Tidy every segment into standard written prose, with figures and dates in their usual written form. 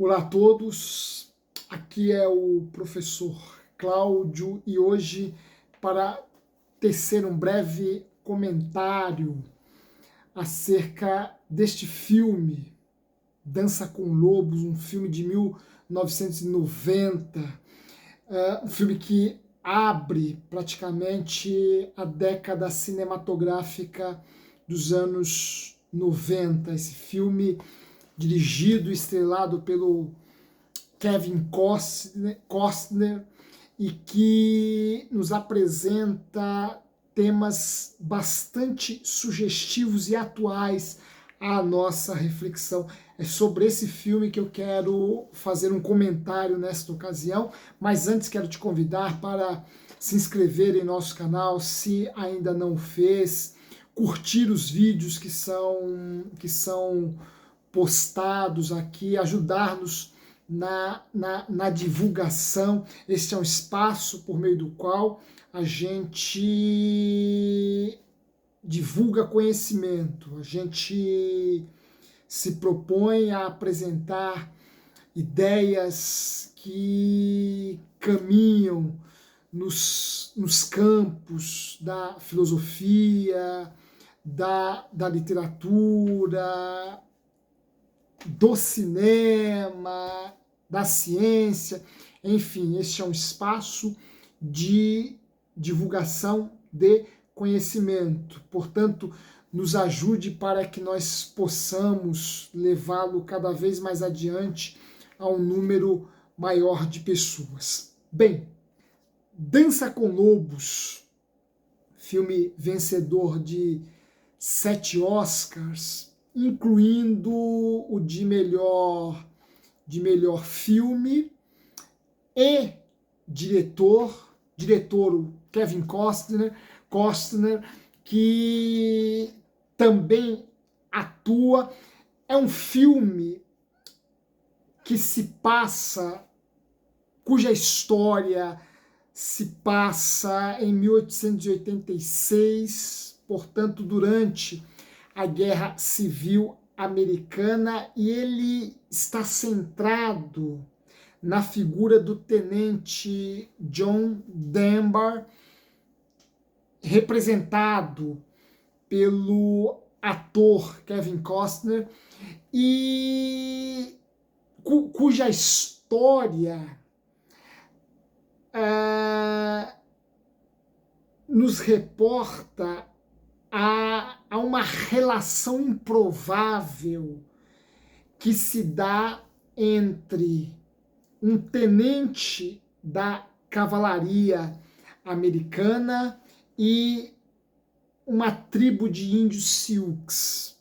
Olá a todos, aqui é o professor Cláudio e hoje, para tecer um breve comentário acerca deste filme, Dança com Lobos, um filme de 1990, um filme que abre praticamente a década cinematográfica dos anos 90. Esse filme dirigido e estrelado pelo Kevin Costner e que nos apresenta temas bastante sugestivos e atuais à nossa reflexão. É sobre esse filme que eu quero fazer um comentário nesta ocasião, mas antes quero te convidar para se inscrever em nosso canal, se ainda não fez, curtir os vídeos que são postados aqui, ajudar-nos na divulgação. Este é um espaço por meio do qual a gente divulga conhecimento, a gente se propõe a apresentar ideias que caminham nos campos da filosofia, da literatura, do cinema, da ciência, enfim, este é um espaço de divulgação de conhecimento. Portanto, nos ajude para que nós possamos levá-lo cada vez mais adiante a um número maior de pessoas. Bem, Dança com Lobos, filme vencedor de 7 Oscars, incluindo o de melhor filme e diretor o Kevin Costner, que também atua. É um filme que cuja história se passa em 1886, portanto, durante a Guerra Civil Americana, e ele está centrado na figura do tenente John Denver, representado pelo ator Kevin Costner, e cuja história nos reporta a uma relação improvável que se dá entre um tenente da cavalaria americana e uma tribo de índios Sioux.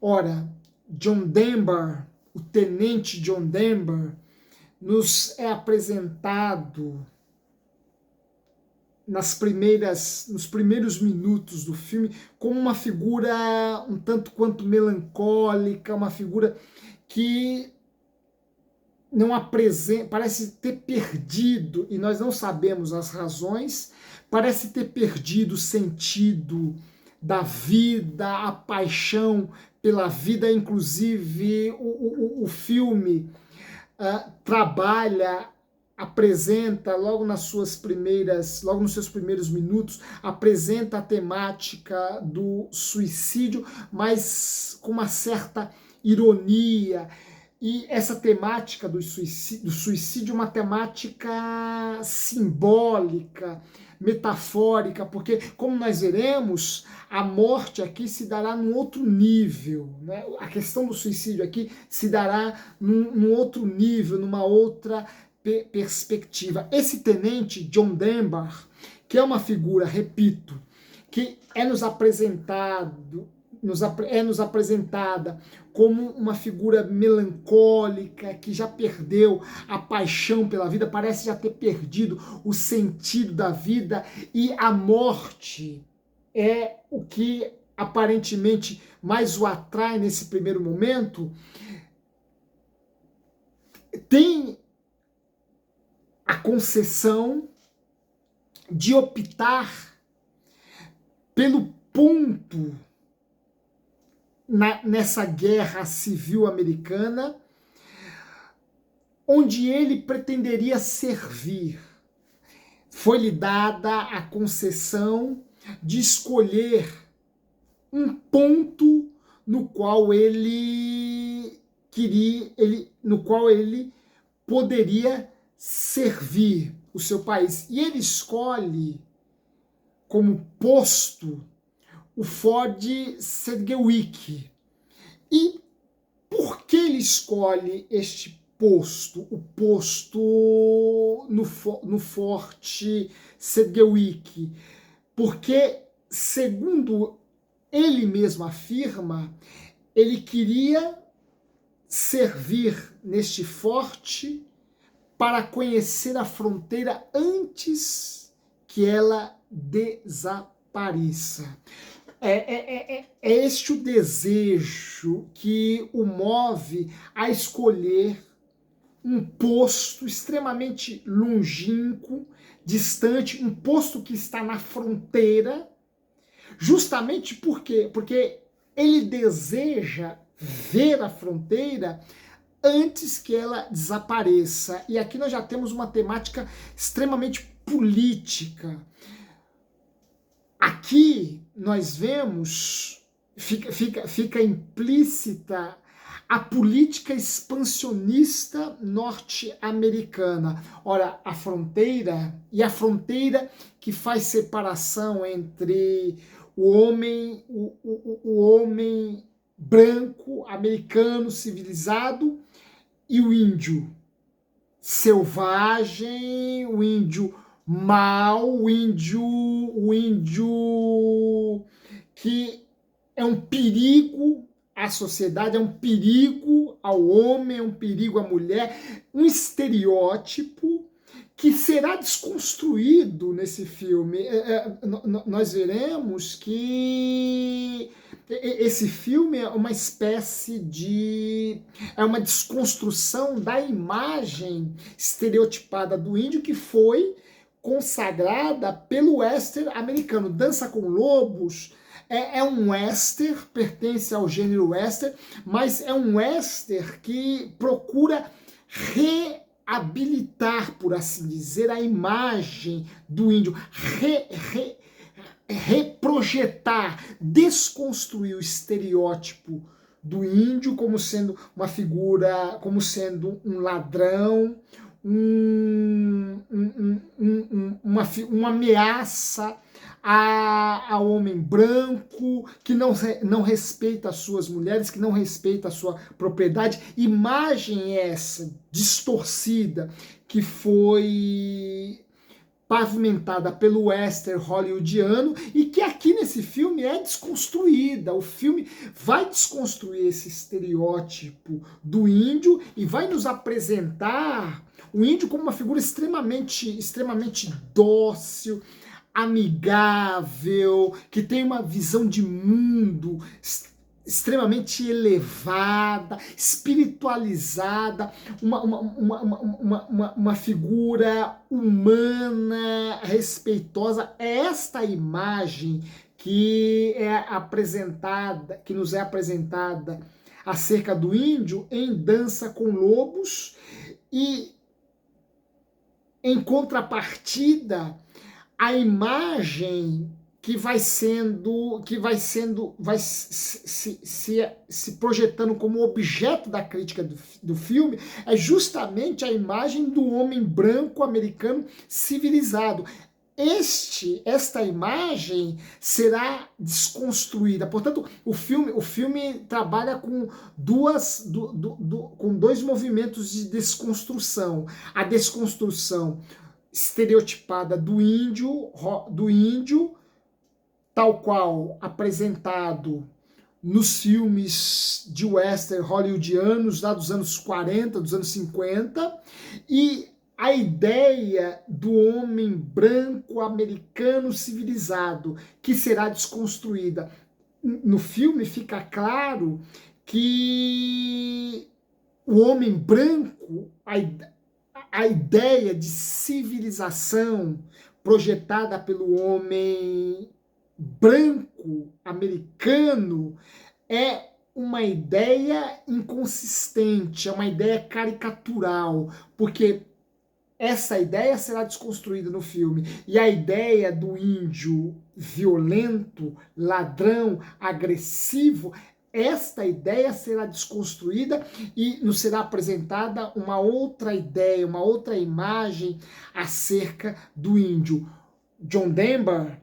Ora, John Denver, o tenente John Denver, nos é apresentado nos primeiros minutos do filme como uma figura um tanto quanto melancólica, uma figura que não apresenta, parece ter perdido, e nós não sabemos as razões, parece ter perdido o sentido da vida, a paixão pela vida. Inclusive o filme apresenta logo nos seus primeiros minutos, apresenta a temática do suicídio, mas com uma certa ironia. E essa temática do suicídio é uma temática simbólica, metafórica, porque, como nós veremos, a morte aqui se dará num outro nível, né? A questão do suicídio aqui se dará num outro nível, numa outra perspectiva. Esse tenente, John Denver, que é uma figura, repito, que é nos apresentada como uma figura melancólica, que já perdeu a paixão pela vida, parece já ter perdido o sentido da vida, e a morte é o que aparentemente mais o atrai nesse primeiro momento. Tem a concessão de optar pelo ponto nessa guerra civil americana, onde ele pretenderia servir. Foi-lhe dada a concessão de escolher um ponto no qual ele no qual ele poderia servir o seu país. E ele escolhe como posto o Fort Sedgwick. E por que ele escolhe este posto, o posto no Forte Sedgwick? Porque, segundo ele mesmo afirma, ele queria servir neste forte para conhecer a fronteira antes que ela desapareça. É este o desejo que o move a escolher um posto extremamente longínquo, distante, um posto que está na fronteira, justamente porque ele deseja ver a fronteira antes que ela desapareça. E aqui nós já temos uma temática extremamente política. Aqui nós vemos, fica implícita a política expansionista norte-americana. Ora, a fronteira que faz separação entre o homem branco, americano, civilizado, e o índio selvagem, o índio mau, o índio que é um perigo à sociedade, é um perigo ao homem, é um perigo à mulher, um estereótipo que será desconstruído nesse filme. Nós veremos que esse filme é uma espécie de... é uma desconstrução da imagem estereotipada do índio que foi consagrada pelo western americano. Dança com Lobos é um western, pertence ao gênero western, mas é um western que procura reabilitar, por assim dizer, a imagem do índio, reprojetar, desconstruir o estereótipo do índio como sendo uma figura, como sendo um ladrão, uma ameaça ao homem branco, que não respeita as suas mulheres, que não respeita a sua propriedade. Imagem essa distorcida que foi pavimentada pelo western hollywoodiano e que aqui nesse filme é desconstruída. O filme vai desconstruir esse estereótipo do índio e vai nos apresentar o índio como uma figura extremamente dócil, amigável, que tem uma visão de mundo extremamente elevada, espiritualizada, uma figura humana, respeitosa. É esta imagem que é apresentada, que nos é apresentada acerca do índio em Dança com Lobos, e em contrapartida, a imagem que vai se projetando como objeto da crítica do filme é justamente a imagem do homem branco americano civilizado. Esta imagem será desconstruída. Portanto, o filme trabalha com com dois movimentos de desconstrução. A desconstrução estereotipada do índio, tal qual apresentado nos filmes de western hollywoodianos lá dos anos 40, dos anos 50, e a ideia do homem branco americano civilizado, que será desconstruída. No filme fica claro que o homem branco, a ideia de civilização projetada pelo homem branco americano é uma ideia inconsistente, é uma ideia caricatural, porque essa ideia será desconstruída no filme. E a ideia do índio violento, ladrão, agressivo, esta ideia será desconstruída e nos será apresentada uma outra ideia, uma outra imagem acerca do índio. John Denver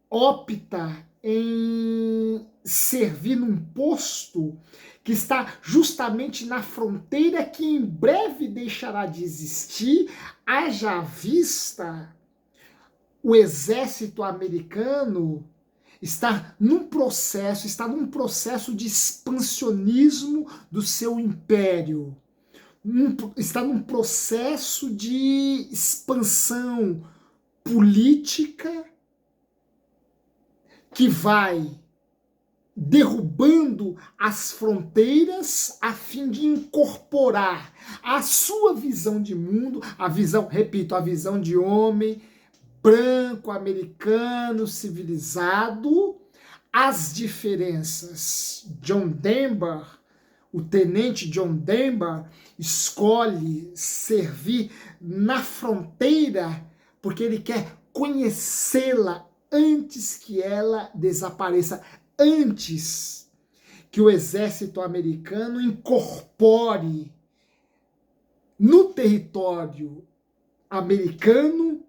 opta em servir num posto que está justamente na fronteira que em breve deixará de existir, haja vista o exército americano está num processo de expansionismo do seu império, está num processo de expansão política que vai derrubando as fronteiras a fim de incorporar a sua visão de mundo, a visão, repito, a visão de homem branco, americano, civilizado, as diferenças. John Denver, o tenente John Denver, escolhe servir na fronteira porque ele quer conhecê-la antes que ela desapareça, antes que o exército americano incorpore no território americano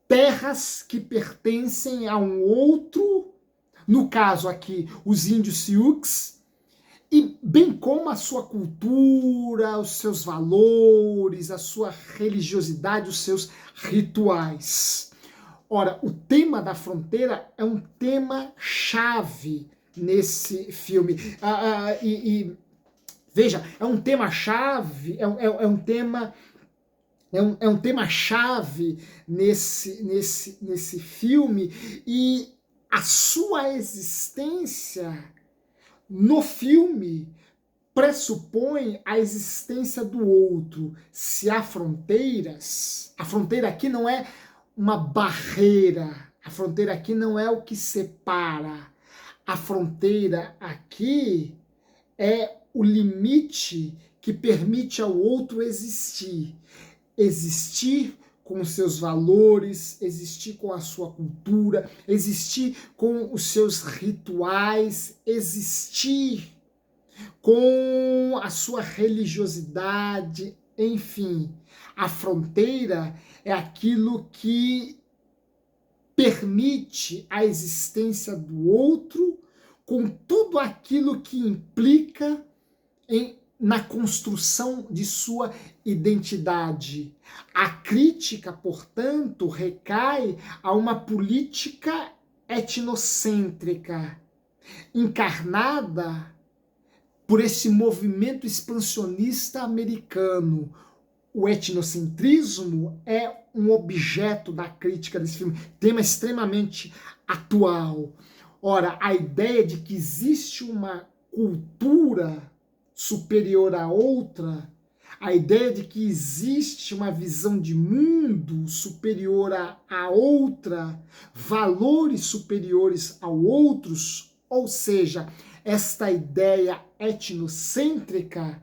terras que pertencem a um outro, no caso aqui, os índios Sioux, e bem como a sua cultura, os seus valores, a sua religiosidade, os seus rituais. Ora, o tema da fronteira é um tema chave nesse filme. Veja, é um tema chave, é um tema. É um tema-chave nesse filme, e a sua existência no filme pressupõe a existência do outro. Se há fronteiras, a fronteira aqui não é uma barreira, a fronteira aqui não é o que separa, a fronteira aqui é o limite que permite ao outro existir. Existir com os seus valores, existir com a sua cultura, existir com os seus rituais, existir com a sua religiosidade, enfim. A fronteira é aquilo que permite a existência do outro com tudo aquilo que implica na construção de sua identidade. A crítica, portanto, recai a uma política etnocêntrica, encarnada por esse movimento expansionista americano. O etnocentrismo é um objeto da crítica desse filme, tema extremamente atual. Ora, a ideia de que existe uma cultura superior à outra, a ideia de que existe uma visão de mundo superior à outra, valores superiores a outros, ou seja, esta ideia etnocêntrica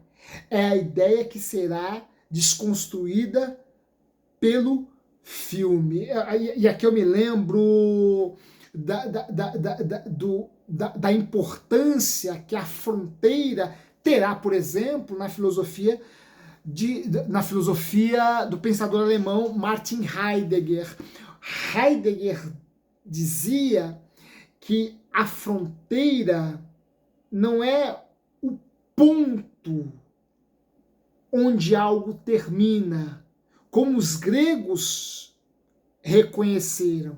é a ideia que será desconstruída pelo filme. E aqui eu me lembro da importância que a fronteira terá, por exemplo, na filosofia do pensador alemão Martin Heidegger. Heidegger dizia que a fronteira não é o ponto onde algo termina, como os gregos reconheceram.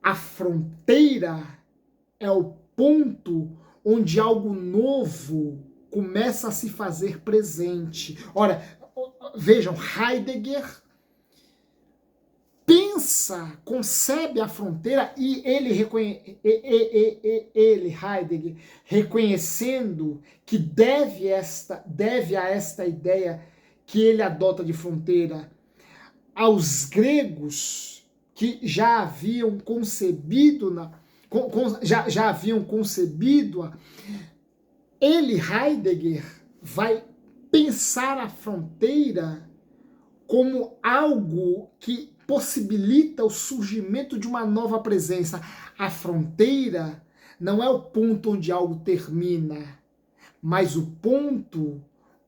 A fronteira é o ponto onde algo novo começa a se fazer presente. Ora, vejam, Heidegger pensa, concebe a fronteira, e ele, Heidegger, reconhecendo que deve a esta ideia que ele adota de fronteira aos gregos que já haviam concebido já haviam concebido ele, Heidegger, vai pensar a fronteira como algo que possibilita o surgimento de uma nova presença. A fronteira não é o ponto onde algo termina, mas o ponto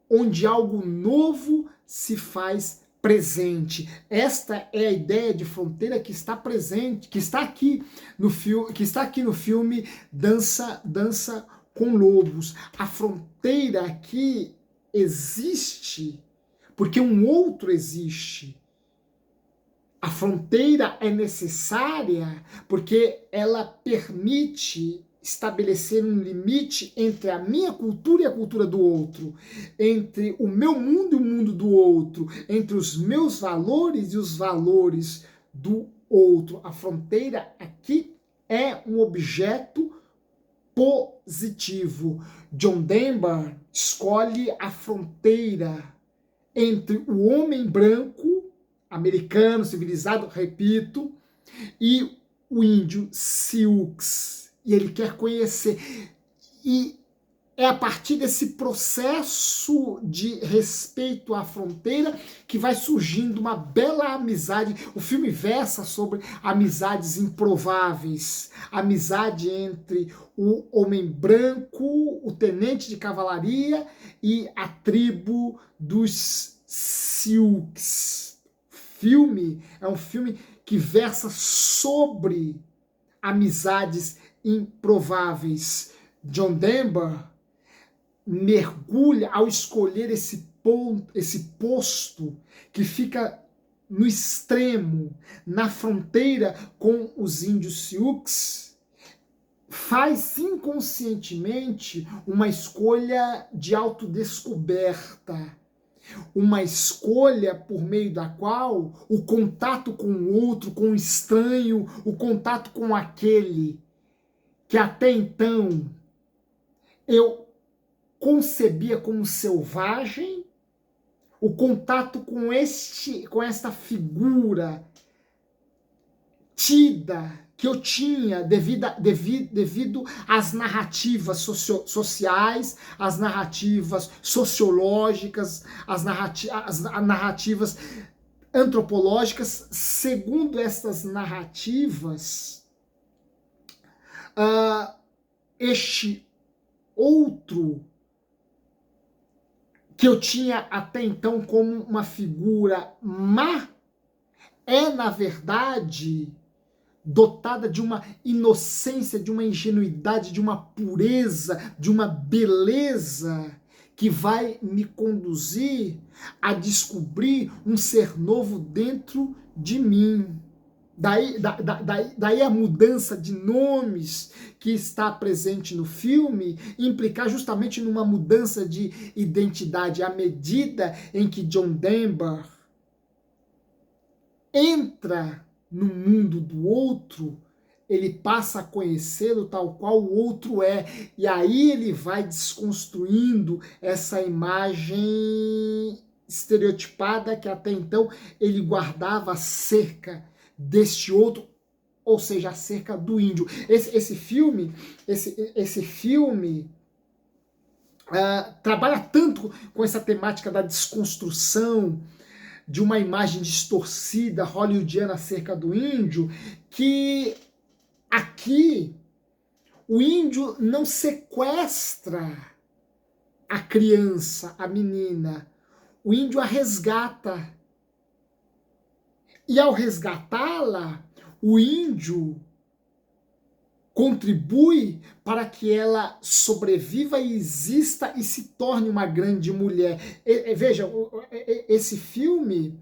onde algo novo se faz presente. Esta é a ideia de fronteira que está presente, que está aqui no filme Dança com Lobos. A fronteira aqui existe porque um outro existe. A fronteira é necessária porque ela permite estabelecer um limite entre a minha cultura e a cultura do outro, entre o meu mundo e o mundo do outro, entre os meus valores e os valores do outro. A fronteira aqui é um objeto positivo. John Denver escolhe a fronteira entre o homem branco, americano, civilizado, repito, e o índio Sioux. E ele quer conhecer. E é a partir desse processo de respeito à fronteira que vai surgindo uma bela amizade. O filme versa sobre amizades improváveis. Amizade entre o homem branco, o tenente de cavalaria e a tribo dos Sioux. Filme é um filme que versa sobre amizades improváveis. John Denver mergulha ao escolher esse posto que fica no extremo, na fronteira com os índios Sioux, faz inconscientemente uma escolha de autodescoberta, uma escolha por meio da qual o contato com o outro, com o estranho, o contato com aquele que até então eu concebia como selvagem, o contato com esta figura tida que eu tinha devido às narrativas sociais, às narrativas sociológicas, às narrativas antropológicas. Segundo estas narrativas, este outro que eu tinha até então como uma figura má é, na verdade, dotada de uma inocência, de uma ingenuidade, de uma pureza, de uma beleza que vai me conduzir a descobrir um ser novo dentro de mim. Daí a mudança de nomes que está presente no filme implicar justamente numa mudança de identidade à medida em que John Denver entra no mundo do outro, ele passa a conhecê-lo tal qual o outro é, e aí ele vai desconstruindo essa imagem estereotipada que até então ele guardava acerca deste outro, ou seja, acerca do índio. Esse filme trabalha tanto com essa temática da desconstrução de uma imagem distorcida hollywoodiana acerca do índio, que aqui o índio não sequestra a criança, a menina, o índio a resgata. E ao resgatá-la, o índio contribui para que ela sobreviva e exista e se torne uma grande mulher. Veja, esse filme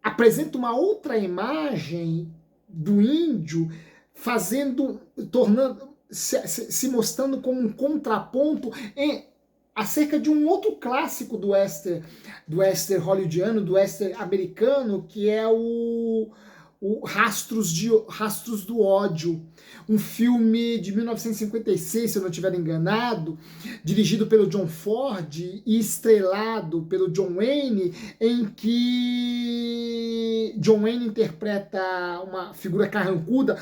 apresenta uma outra imagem do índio se mostrando como um contraponto acerca de um outro clássico do western hollywoodiano, do western americano, que é o Rastros do Ódio, um filme de 1956, se eu não estiver enganado, dirigido pelo John Ford e estrelado pelo John Wayne, em que John Wayne interpreta uma figura carrancuda,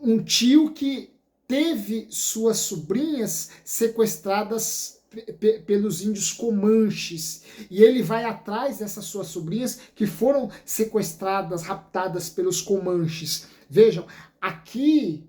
um tio que teve suas sobrinhas sequestradas pelos índios comanches, e ele vai atrás dessas suas sobrinhas que foram sequestradas, raptadas pelos comanches. Vejam, aqui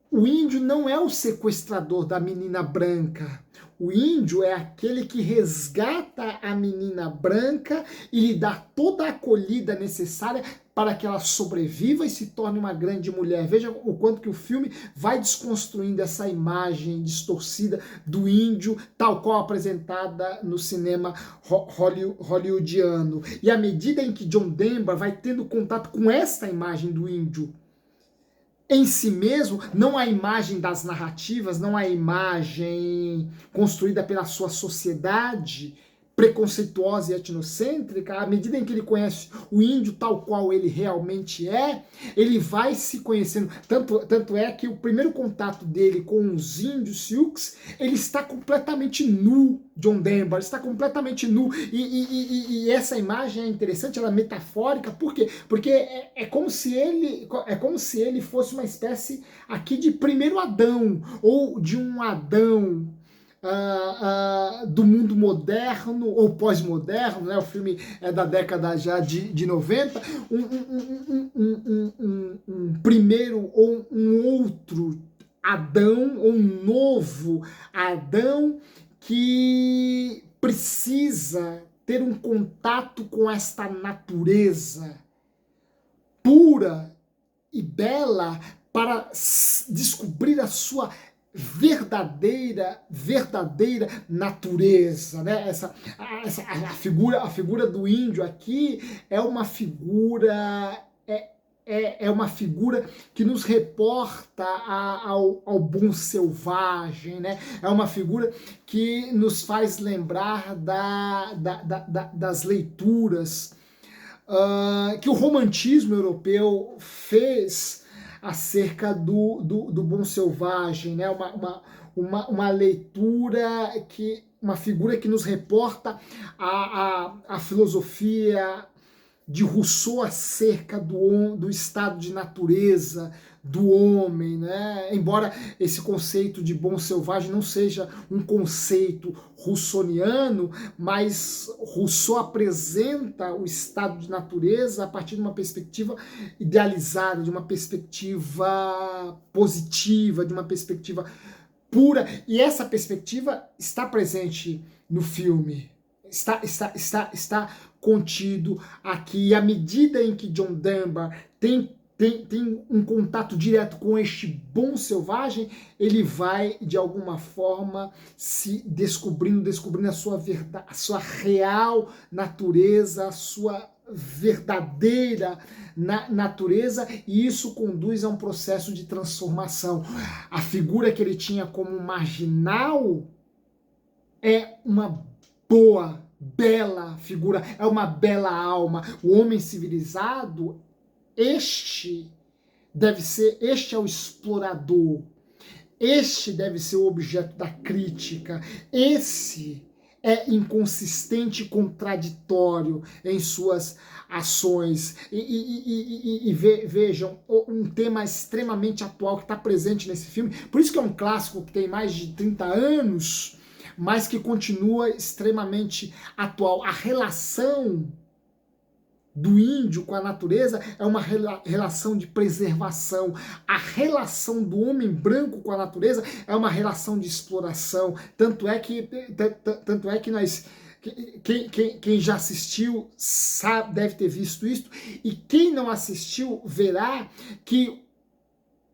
o índio não é o sequestrador da menina branca. O índio é aquele que resgata a menina branca e lhe dá toda a acolhida necessária para que ela sobreviva e se torne uma grande mulher. Veja o quanto que o filme vai desconstruindo essa imagem distorcida do índio, tal qual apresentada no cinema hollywoodiano. E à medida em que John Denver vai tendo contato com essa imagem do índio em si mesmo, não a imagem das narrativas, não a imagem construída pela sua sociedade preconceituosa e etnocêntrica, à medida em que ele conhece o índio tal qual ele realmente é, ele vai se conhecendo. Tanto é que o primeiro contato dele com os índios Sioux, ele está completamente nu, John Denver, está completamente nu. E essa imagem é interessante, ela é metafórica, por quê? Porque é como se ele fosse uma espécie aqui de primeiro Adão, ou de um Adão do mundo moderno ou pós-moderno, né? O filme é da década já de 90, um primeiro ou um outro Adão, ou um novo Adão que precisa ter um contato com esta natureza pura e bela para descobrir a sua verdadeira natureza, né? A figura do índio aqui é uma figura uma figura que nos reporta ao bom selvagem, né? É uma figura que nos faz lembrar das leituras que o romantismo europeu fez acerca do bom selvagem, né? Uma leitura, uma figura que nos reporta a filosofia de Rousseau acerca do estado de natureza do homem, né? Embora esse conceito de bom selvagem não seja um conceito russoniano, mas Rousseau apresenta o estado de natureza a partir de uma perspectiva idealizada, de uma perspectiva positiva, de uma perspectiva pura, e essa perspectiva está presente no filme. Está contido aqui. E à medida em que John Denver tem um contato direto com este bom selvagem, ele vai, de alguma forma, se descobrindo a sua real natureza, a sua verdadeira natureza, e isso conduz a um processo de transformação. A figura que ele tinha como marginal é uma boa, bela figura, é uma bela alma. O homem civilizado, este é o explorador, este deve ser o objeto da crítica, esse é inconsistente e contraditório em suas ações. E vejam, um tema extremamente atual que está presente nesse filme, por isso que é um clássico que tem mais de 30 anos, mas que continua extremamente atual. A relação do índio com a natureza é uma relação de preservação. A relação do homem branco com a natureza é uma relação de exploração. Tanto é que nós... Quem já assistiu sabe, deve ter visto isso, e quem não assistiu verá que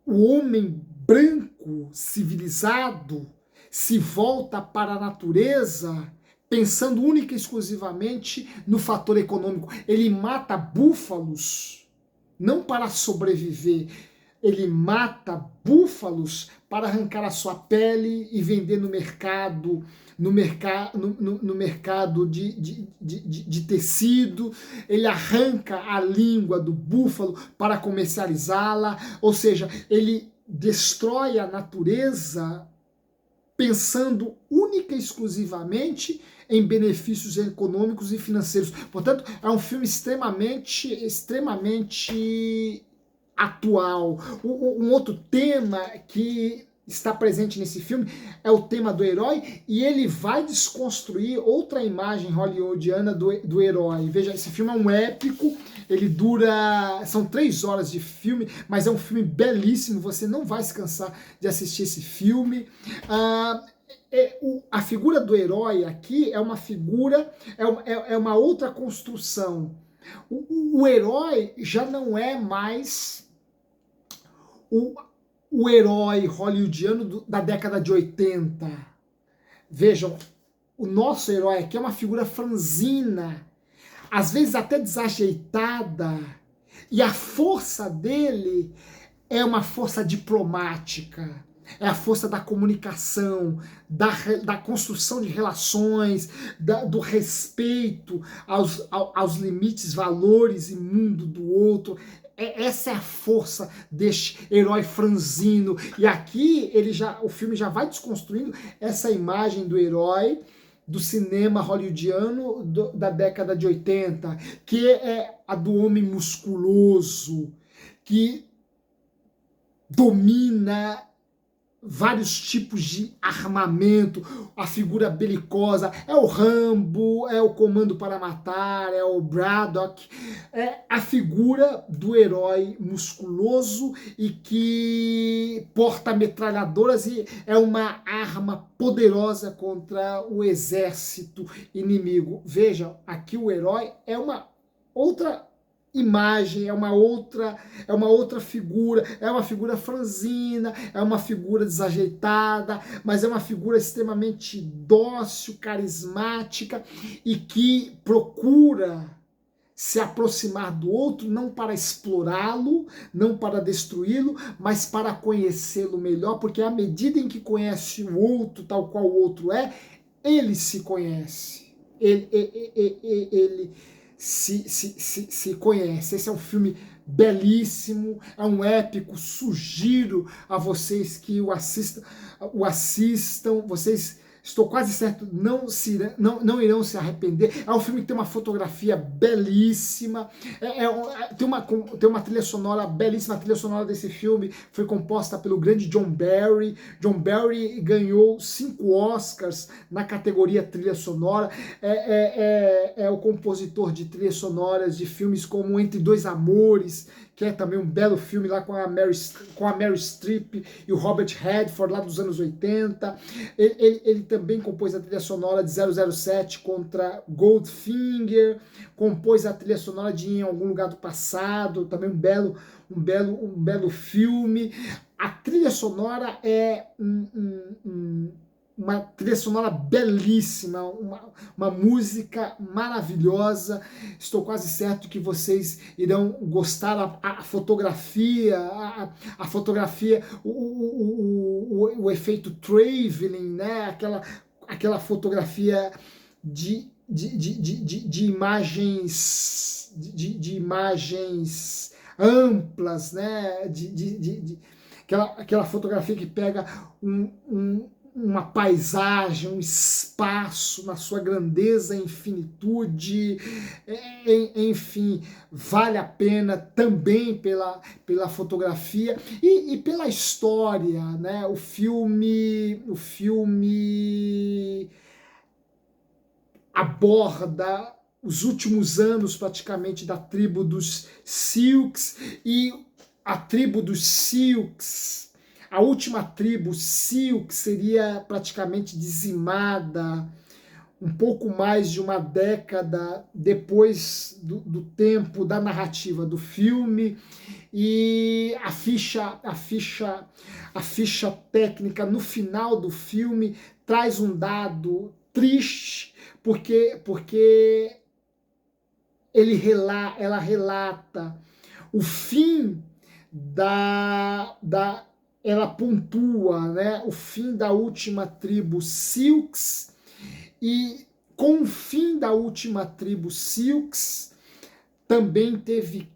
o homem branco civilizado se volta para a natureza pensando única e exclusivamente no fator econômico. Ele mata búfalos não para sobreviver, ele mata búfalos para arrancar a sua pele e vender no mercado, de tecido. Ele arranca a língua do búfalo para comercializá-la, ou seja, ele destrói a natureza pensando única e exclusivamente em benefícios econômicos e financeiros. Portanto, é um filme extremamente atual. Um outro tema que está presente nesse filme é o tema do herói, e ele vai desconstruir outra imagem hollywoodiana do herói. Veja, esse filme é um épico, ele dura, são 3 horas de filme, mas é um filme belíssimo, você não vai se cansar de assistir esse filme. A figura do herói aqui é uma figura, é uma outra construção. O herói já não é mais o herói hollywoodiano da década de 80. Vejam, o nosso herói aqui é uma figura franzina, às vezes até desajeitada, e a força dele é uma força diplomática, é a força da comunicação, da construção de relações, do respeito aos limites, valores e mundo do outro. Essa é a força deste herói franzino. E aqui o filme já vai desconstruindo essa imagem do herói do cinema hollywoodiano da década de 80, que é a do homem musculoso, que domina vários tipos de armamento, a figura belicosa, é o Rambo, é o Comando para Matar, é o Braddock, é a figura do herói musculoso e que porta metralhadoras e é uma arma poderosa contra o exército inimigo. Veja, aqui o herói é uma outra imagem, é uma outra figura, é uma figura franzina, é uma figura desajeitada, mas é uma figura extremamente dócil, carismática e que procura se aproximar do outro não para explorá-lo, não para destruí-lo, mas para conhecê-lo melhor, porque à medida em que conhece o outro tal qual o outro é, ele se conhece, ele se conhece. Esse é um filme belíssimo, é um épico, sugiro a vocês que o assistam, vocês, estou quase certo, não irão se arrepender. É um filme que tem uma fotografia belíssima, tem uma trilha sonora belíssima. A trilha sonora desse filme foi composta pelo grande John Barry. John Barry ganhou 5 Oscars na categoria trilha sonora. É o compositor de trilhas sonoras de filmes como Entre Dois Amores, que é também um belo filme lá com a Meryl Streep e o Robert Redford, lá dos anos 80. Ele também compôs a trilha sonora de 007 contra Goldfinger, compôs a trilha sonora de Em Algum Lugar do Passado, também um belo filme. A trilha sonora é uma trilha sonora belíssima, uma música maravilhosa. Estou quase certo que vocês irão gostar. A fotografia, a fotografia, o efeito travelling, né? Aquela fotografia de imagens, de imagens amplas, né? Aquela fotografia que pega uma paisagem, um espaço na sua grandeza e infinitude, enfim, vale a pena também pela fotografia e pela história, né? O filme aborda os últimos anos praticamente da tribo dos Sioux, e a tribo dos Sioux, a última tribo Sioux, seria praticamente dizimada um pouco mais de uma década depois do tempo da narrativa do filme. E a ficha técnica no final do filme traz um dado triste, porque ela relata o fim ela pontua, né, o fim da última tribo Sioux, e com o fim da última tribo Sioux também teve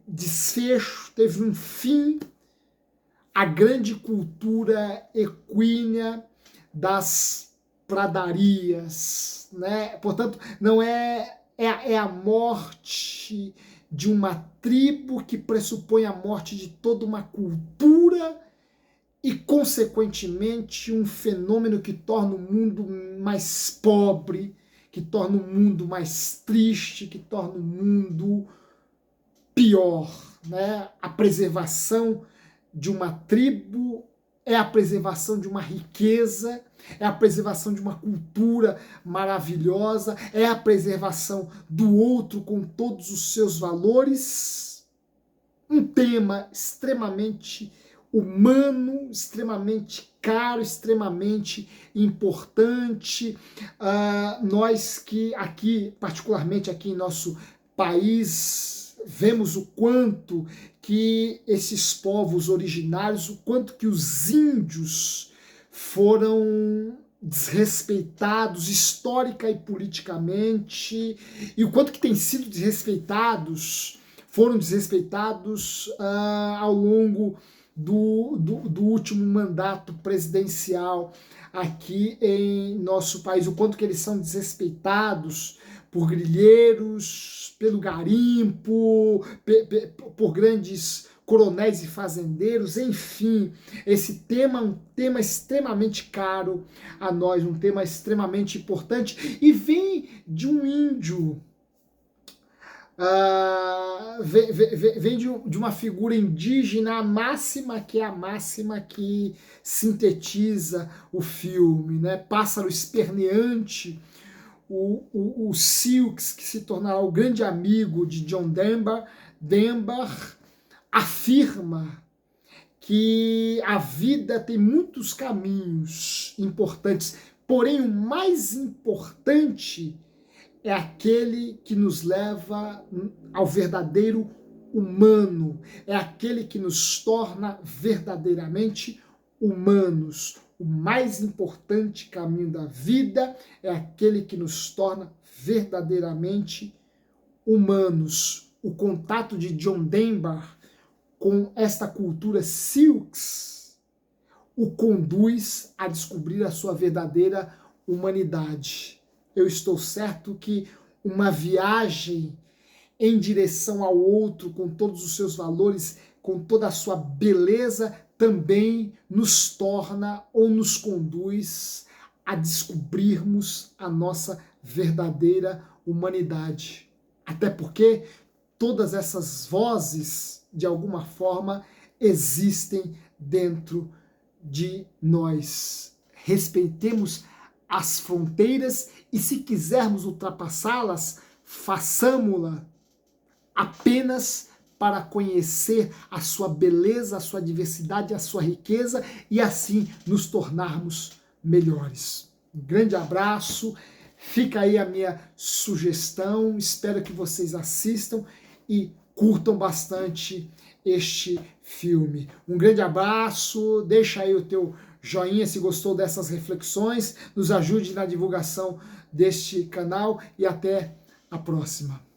desfecho, teve um fim a grande cultura equina das pradarias, né? Portanto, não é é a morte de uma tribo que pressupõe a morte de toda uma cultura e, consequentemente, um fenômeno que torna o mundo mais pobre, que torna o mundo mais triste, que torna o mundo pior, né? A preservação de uma tribo é a preservação de uma riqueza, é a preservação de uma cultura maravilhosa, é a preservação do outro com todos os seus valores. Um tema extremamente humano, extremamente caro, extremamente importante. Nós que aqui, particularmente aqui em nosso país, vemos o quanto que esses povos originários, o quanto que os índios foram desrespeitados histórica e politicamente, e o quanto que têm sido desrespeitados, foram desrespeitados ao longo do último mandato presidencial aqui em nosso país, o quanto que eles são desrespeitados por grileiros, pelo garimpo, por grandes coronéis e fazendeiros, enfim, esse tema é um tema extremamente caro a nós, um tema extremamente importante, e vem de um índio, vem de uma figura indígena, a máxima que é a máxima que sintetiza o filme, né? Pássaro esperneante, o Silks, que se tornará o grande amigo de John Denver, afirma que a vida tem muitos caminhos importantes, porém o mais importante é aquele que nos leva ao verdadeiro humano, é aquele que nos torna verdadeiramente humanos. O mais importante caminho da vida é aquele que nos torna verdadeiramente humanos. O contato de John Denver com esta cultura Silks o conduz a descobrir a sua verdadeira humanidade. Eu estou certo que uma viagem em direção ao outro, com todos os seus valores, com toda a sua beleza, também nos torna ou nos conduz a descobrirmos a nossa verdadeira humanidade. Até porque todas essas vozes, de alguma forma, existem dentro de nós. Respeitemos as fronteiras e, se quisermos ultrapassá-las, façamo-la apenas para conhecer a sua beleza, a sua diversidade, a sua riqueza e assim nos tornarmos melhores. Um grande abraço, fica aí a minha sugestão, espero que vocês assistam e curtam bastante este filme. Um grande abraço, deixa aí o teu joinha se gostou dessas reflexões, nos ajude na divulgação deste canal e até a próxima.